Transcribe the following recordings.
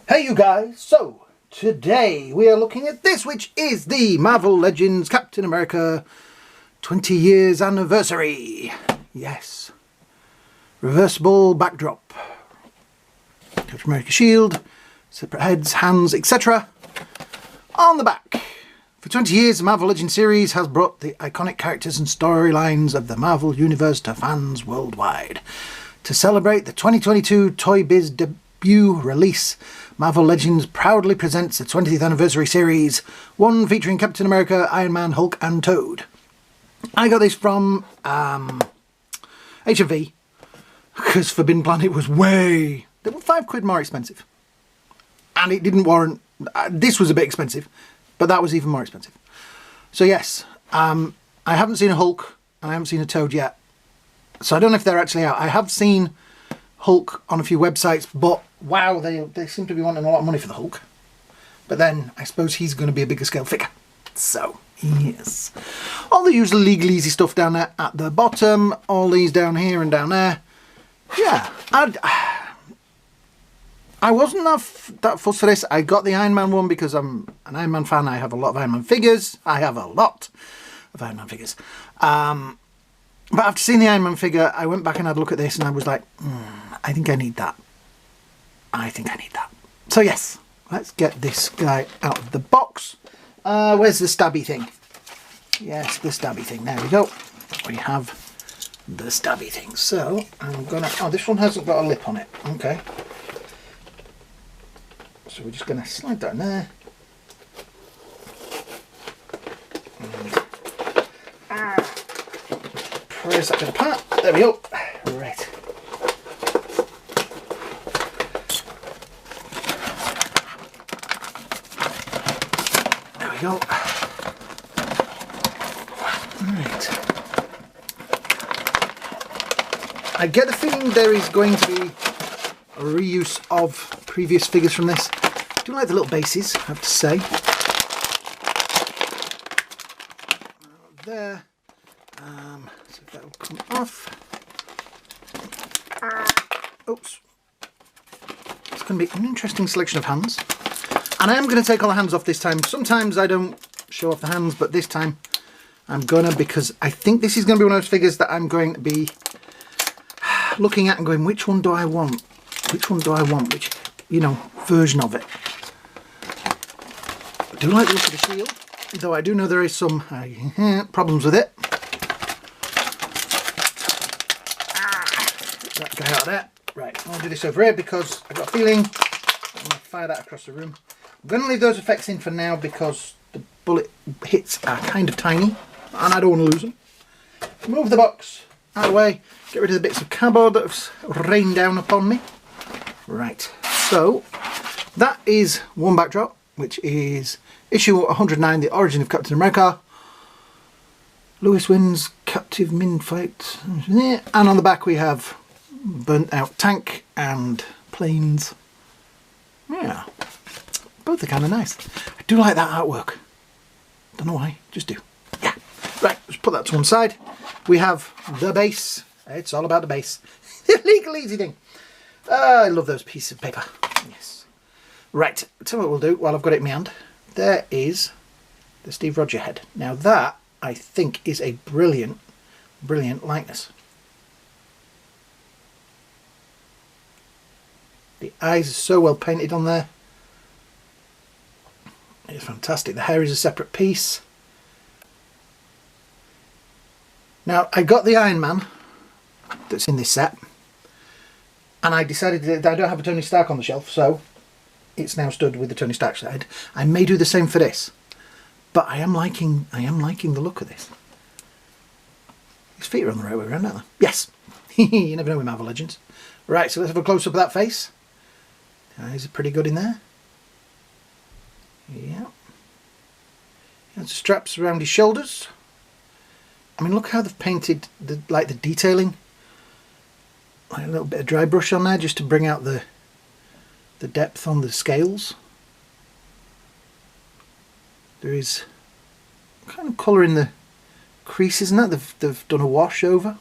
Hey you guys, so today we are looking at this, which is the Marvel Legends Captain America 20 years anniversary. Yes. Reversible backdrop. Captain America shield, separate heads, hands, etc. On the back. For 20 years, the Marvel Legends series has brought the iconic characters and storylines of the Marvel Universe to fans worldwide. To celebrate the 2022 Toy Biz debut release, Marvel Legends proudly presents the 20th anniversary series, one featuring Captain America, Iron Man, Hulk and Toad. I got this from HMV, because Forbidden Planet was they were £5 more expensive. And it didn't warrant, this was a bit expensive, but that was even more expensive. So yes, I haven't seen a Hulk and I haven't seen a Toad yet. So I don't know if they're actually out. I have seen Hulk on a few websites, but wow, they seem to be wanting a lot of money for the Hulk. But then I suppose he's going to be a bigger scale figure. So, yes. All the usual legalese stuff down there at the bottom, all these down here and down there. Yeah, I wasn't that fussed for this. I got the Iron Man one because I'm an Iron Man fan. I have a lot of Iron Man figures. But after seeing the Iron Man figure, I went back and had a look at this and I was like, I think I need that. So yes, let's get this guy out of the box. Where's the stabby thing? Yes, the stabby thing. There we go. We have the stabby thing. So I'm gonna, this one hasn't got a lip on it. Okay. So we're just gonna slide that in there. Press that bit apart. There we go. Right. There we go. Right. I get the feeling there is going to be a reuse of previous figures from this. I do like the little bases, I have to say. There. So that'll come off. Oops. It's going to be an interesting selection of hands. And I am going to take all the hands off this time. Sometimes I don't show off the hands, but this time I'm going to, because I think this is going to be one of those figures that I'm going to be looking at and going, which one do I want? Which one do I want? Which, version of it. I do like the look of the shield, though I do know there is some problems with it. That guy out of there. Right, I'll do this over here because I've got a feeling I'm going to fire that across the room. I'm going to leave those effects in for now because the bullet hits are kind of tiny and I don't want to lose them. Move the box out of the way, get rid of the bits of cardboard that have rained down upon me. Right, so that is one backdrop, which is issue 109, The Origin of Captain America. Lewis wins captive min fight. And on the back we have burnt out tank and planes. Yeah, both are kind of nice. I do like that artwork. Don't know why, just do. Yeah, right, let's put that to one side. We have the base. It's all about the base. The legal easy thing. I love those pieces of paper. Yes. Right, so what we'll do while I've got it in my hand, there is the Steve Rogers head. Now that, I think, is a brilliant, brilliant likeness. The eyes are so well painted on there. It's fantastic. The hair is a separate piece. Now, I got the Iron Man that's in this set, and I decided that I don't have a Tony Stark on the shelf, so it's now stood with the Tony Stark side. I may do the same for this, but I am liking the look of this. His feet are on the right way around, aren't they? Yes. You never know with Marvel Legends. Right, so let's have a close up of that face. The eyes are pretty good in there. Yeah. And straps around his shoulders. I mean, look how they've painted the detailing. Like a little bit of dry brush on there just to bring out the depth on the scales. There is kind of colour in the creases and that. They've done a wash over.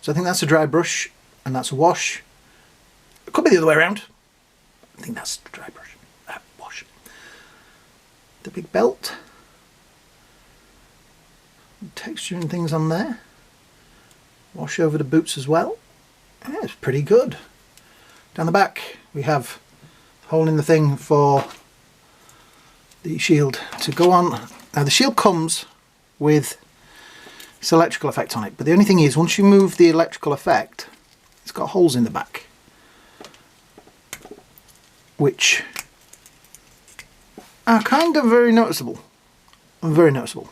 So I think that's a dry brush and that's a wash. It could be the other way around. I think that's dry brush. Wash. The big belt. Texture and things on there. Wash over the boots as well. Yeah, it's pretty good. Down the back we have a hole in the thing for the shield to go on. Now the shield comes with this electrical effect on it, but the only thing is once you move the electrical effect, it's got holes in the back, which are kind of very noticeable. Very noticeable.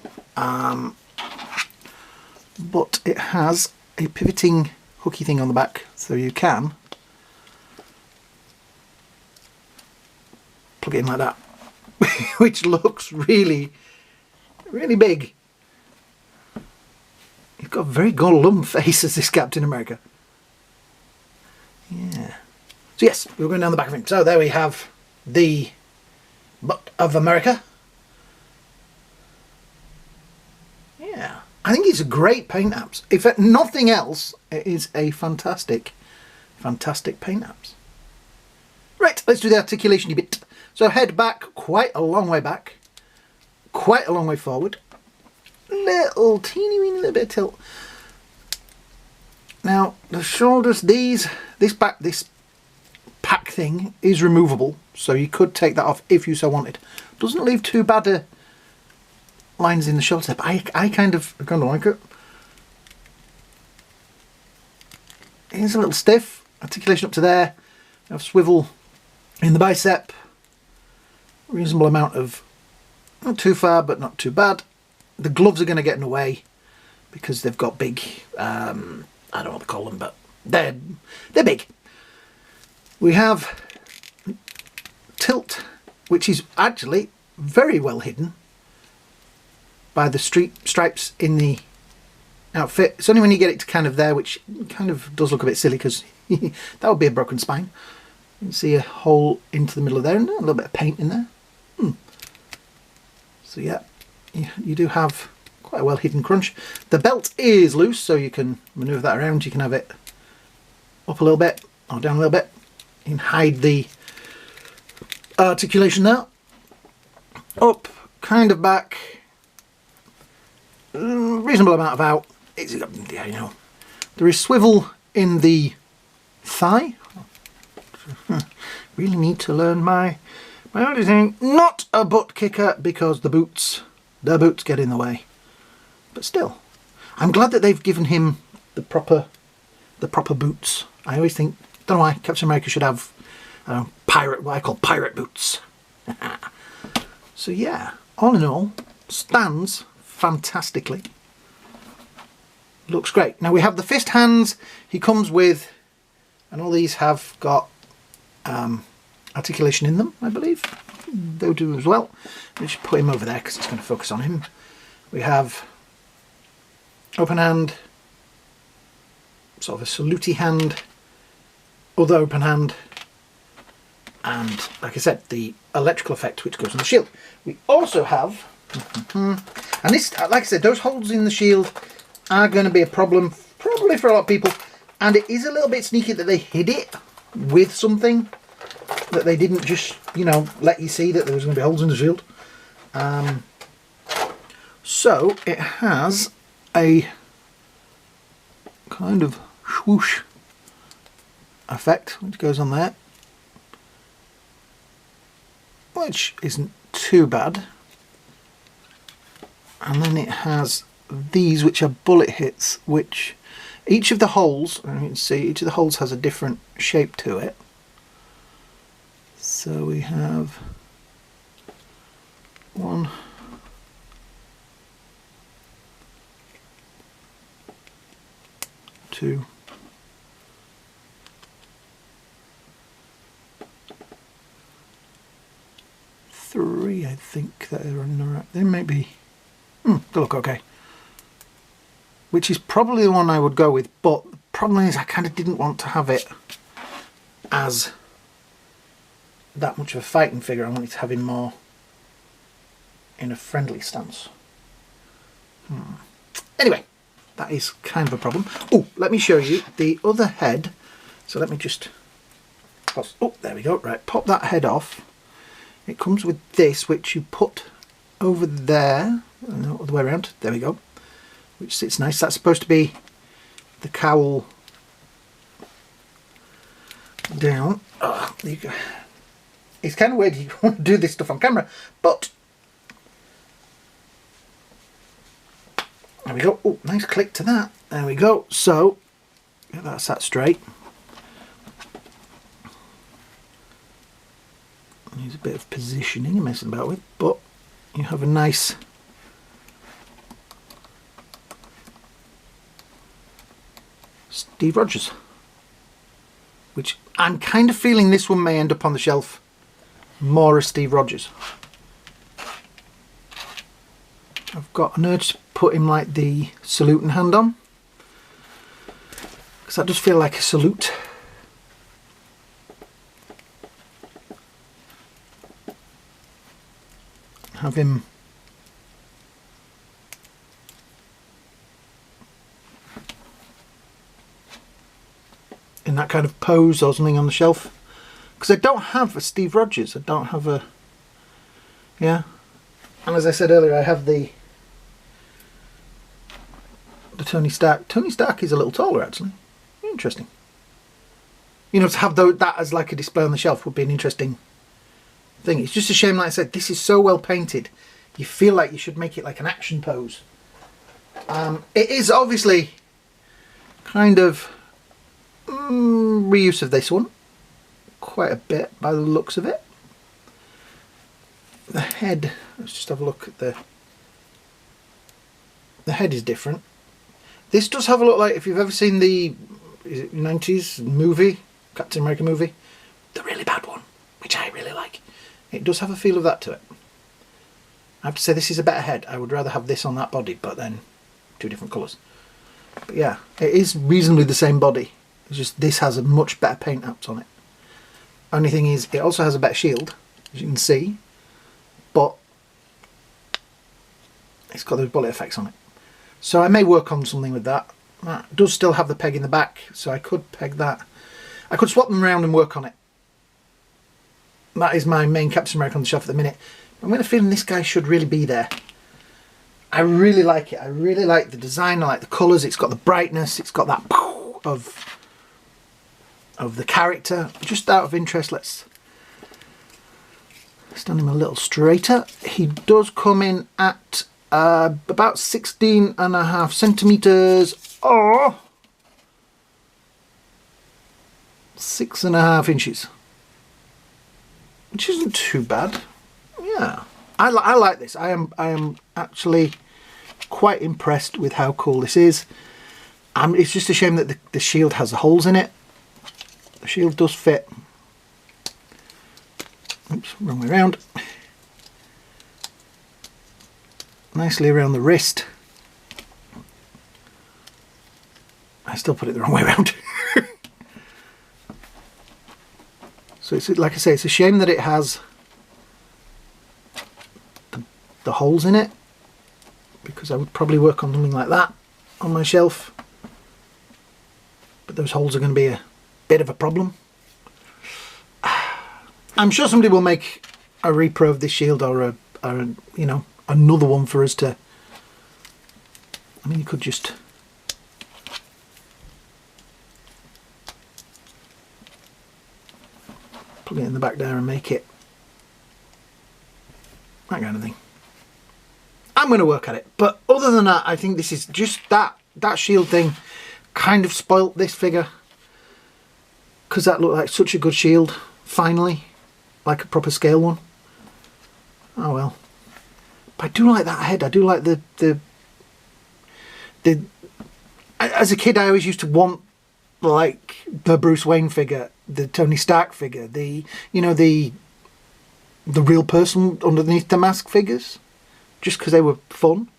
But it has a pivoting hooky thing on the back, so you can plug it in like that, which looks really, really big. You've got a very Gollum face as this Captain America. Yeah. So yes, we're going down the back of him. So there we have the butt of America. Yeah. I think it's a great paint apps. If nothing else, it is a fantastic, fantastic paint apps. Right, let's do the articulation bit. So head back, quite a long way back, quite a long way forward. Little teeny weeny little bit of tilt. Now the shoulders, this pack thing is removable, so you could take that off if you so wanted. Doesn't leave too bad lines in the shoulder, but I kind of like it. It's a little stiff. Articulation up to there. You have swivel in the bicep. Reasonable amount of, not too far but not too bad. The gloves are going to get in the way because they've got big, I don't know what to call them, but they're big. We have tilt, which is actually very well hidden by the stripes in the outfit. It's only when you get it to kind of there, which kind of does look a bit silly because that would be a broken spine. You can see a hole into the middle of there and a little bit of paint in there. So yeah, you do have quite a well hidden crunch. The belt is loose, so you can manoeuvre that around. You can have it up a little bit or down a little bit. You can hide the articulation there. Up, kind of back. Reasonable amount of out. It's, yeah, you know, there is swivel in the thigh. Really need to learn my auditing. Not a butt kicker because the boots get in the way. But still, I'm glad that they've given him the proper boots. I always think, don't know why, Captain America should have what I call pirate boots. So yeah, all in all, stands fantastically. Looks great. Now we have the fist hands he comes with, and all these have got articulation in them, I believe. They'll do as well. Let's just put him over there because it's going to focus on him. We have open hand, sort of a salute hand, other open hand, and like I said, the electrical effect which goes on the shield. We also have, and this, like I said, those holes in the shield are going to be a problem probably for a lot of people, and it is a little bit sneaky that they hid it with something, that they didn't just, you know, let you see that there was going to be holes in the shield. So it has a kind of swoosh effect which goes on there, which isn't too bad. And then it has these which are bullet hits, which each of the holes, and you can see each of the holes has a different shape to it. So we have 1, 2, 3, I think that are in the right. They may be. They look okay. Which is probably the one I would go with, but the problem is I kind of didn't want to have it as that much of a fighting figure. I wanted to have him more in a friendly stance. Anyway, that is kind of a problem. Oh, let me show you the other head. So let me just close. Oh, there we go. Right, pop that head off. It comes with this, which you put over there. No, other way around. There we go. Which sits nice. That's supposed to be the cowl down. Oh, there you go. It's kind of weird you want to do this stuff on camera, but there we go. Oh, nice click to that. There we go. So get that sat straight. Needs a bit of positioning you're messing about with, but you have a nice Steve Rogers, which I'm kind of feeling this one may end up on the shelf more as Steve Rogers. I've got an urge to put him like the saluting hand on, because that does feel like a salute. Have him in that kind of pose or something on the shelf, because I don't have a Steve Rogers. I don't have a, yeah, and as I said earlier, I have the Tony Stark. Tony Stark is a little taller, actually. Interesting. You know, to have that as like a display on the shelf would be an interesting thing. It's just a shame, like I said, this is so well painted, you feel like you should make it like an action pose. It is obviously kind of reuse of this one, quite a bit by the looks of it. The head, let's just have a look at the head is different. This does have a look like, if you've ever seen the 90s movie, Captain America movie, the really bad one, which I really like. It does have a feel of that to it. I have to say this is a better head. I would rather have this on that body, but then two different colours. But yeah, it is reasonably the same body. It's just this has a much better paint apps on it. Only thing is, it also has a better shield, as you can see, but it's got those bullet effects on it. So I may work on something with that. That does still have the peg in the back, so I could peg that. I could swap them around and work on it. That is my main Captain America on the shelf at the minute. I'm going to feel this guy should really be there. I really like it. I really like the design. I like the colours. It's got the brightness. It's got that of the character. Just out of interest, let's stand him a little straighter. He does come in at about 16.5 centimetres or 6.5 inches. Which isn't too bad. Yeah, I like this. I am actually quite impressed with how cool this is. It's just a shame that the shield has the holes in it. The shield does fit. Oops, wrong way around. Nicely around the wrist. I still put it the wrong way around. So it's, like I say, it's a shame that it has the holes in it, because I would probably work on something like that on my shelf. But those holes are going to be a bit of a problem. I'm sure somebody will make a repro of this shield, or a you know, another one for us to. I mean, you could just plug it in the back there and make it that kind of thing. I'm going to work at it, but other than that, I think this is just that shield thing kind of spoilt this figure, because that looked like such a good shield finally, like a proper scale one. Oh well. But I do like that head. I do like the as a kid I always used to want like the Bruce Wayne figure, the Tony Stark figure, the, you know, the real person underneath the mask figures, just because they were fun.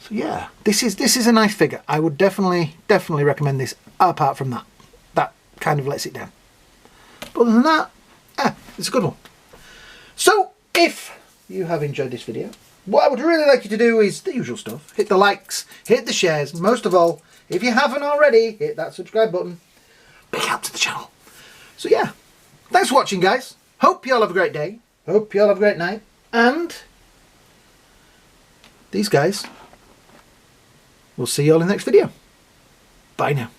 So yeah, this is a nice figure. I would definitely recommend this. Apart from that kind of lets it down. But other than that, it's a good one. So if you have enjoyed this video, what I would really like you to do is the usual stuff. Hit the likes, hit the shares, most of all, if you haven't already, hit that subscribe button. Big help to the channel. So yeah, thanks for watching, guys. Hope you all have a great day. Hope you all have a great night. And these guys, we'll see you all in the next video. Bye now.